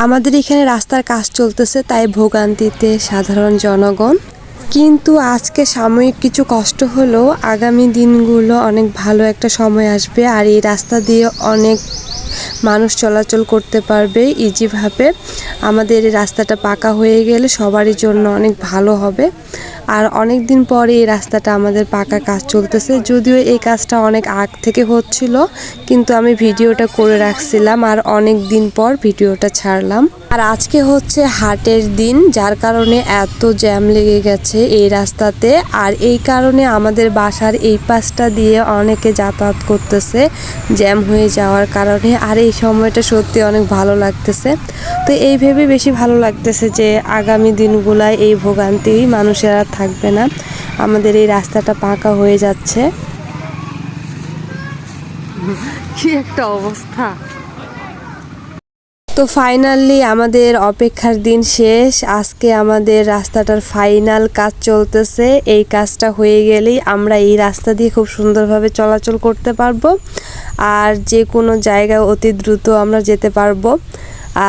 আমাদের এখানে রাস্তার কাজ চলতেছে, তাই ভোগান্তিতে সাধারণ জনগণ। কিন্তু আজকে সাময়িক কিছু কষ্ট হলেও আগামী দিনগুলো অনেক ভালো একটা সময় আসবে, আর এই রাস্তা দিয়ে অনেক মানুষ চলাচল করতে পারবে ইজিভাবে। আমাদের এই রাস্তাটা পাকা হয়ে গেলে সবারই জন্য অনেক ভালো হবে। আর অনেক দিন পরে এই রাস্তাটা আমাদের পাকা কাজ চলতেছে, যদিও এই কাজটা অনেক আগ থেকে হচ্ছিল, কিন্তু আমি ভিডিওটা করে রাখছিলাম আর অনেক দিন পর ভিডিওটা ছাড়লাম। আর আজকে হচ্ছে হাটের দিন, যার কারণে এত জ্যাম লেগে গেছে এই রাস্তাতে। আর এই কারণে আমাদের বাসার এই পাশটা দিয়ে অনেকে যাতায়াত করতেছে জ্যাম হয়ে যাওয়ার কারণে। আর এই সময়টা সত্যি অনেক ভালো লাগতেছে। তো এই ভেবে বেশি ভালো লাগতেছে যে আগামী দিনগুলায় এই ভোগান্তি মানুষের আর থাকবে না, আমাদের এই রাস্তাটা পাকা হয়ে যাচ্ছে। কি একটা অবস্থা। তো ফাইনালি আমাদের অপেক্ষার দিন শেষ। আজকে আমাদের রাস্তাটার ফাইনাল কাজ চলতেছে। এই কাজটা হয়ে গেলেই আমরা এই রাস্তা দিয়ে খুব সুন্দরভাবে চলাচল করতে পারবো, আর যে কোনো জায়গায় অতি দ্রুত আমরা যেতে পারবো।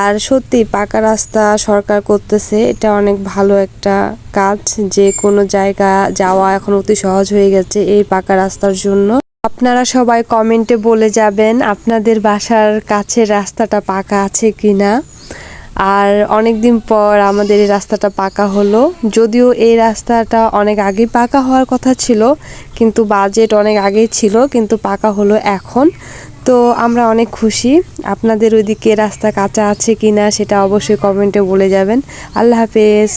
আর সত্যি পাকা রাস্তা সরকার করতেছে, এটা অনেক ভালো একটা কাজ। যে কোনো জায়গা যাওয়া এখন অতি সহজ হয়ে গেছে এই পাকা রাস্তার জন্য। আপনারা সবাই কমেন্টে বলে যাবেন আপনাদের বাসার কাছের রাস্তাটা পাকা আছে কিনা। আর অনেক দিন পর আমাদের এই রাস্তাটা পাকা হলো, যদিও এই রাস্তাটা অনেক আগে পাকা হওয়ার কথা ছিল, কিন্তু বাজেট অনেক আগেই ছিল, কিন্তু পাকা হলো এখন। তো আমরা অনেক খুশি। আপনাদের ওইদিকে রাস্তা কাঁচা আছে কিনা সেটা অবশ্যই কমেন্টে বলে যাবেন। আল্লাহ হাফেজ।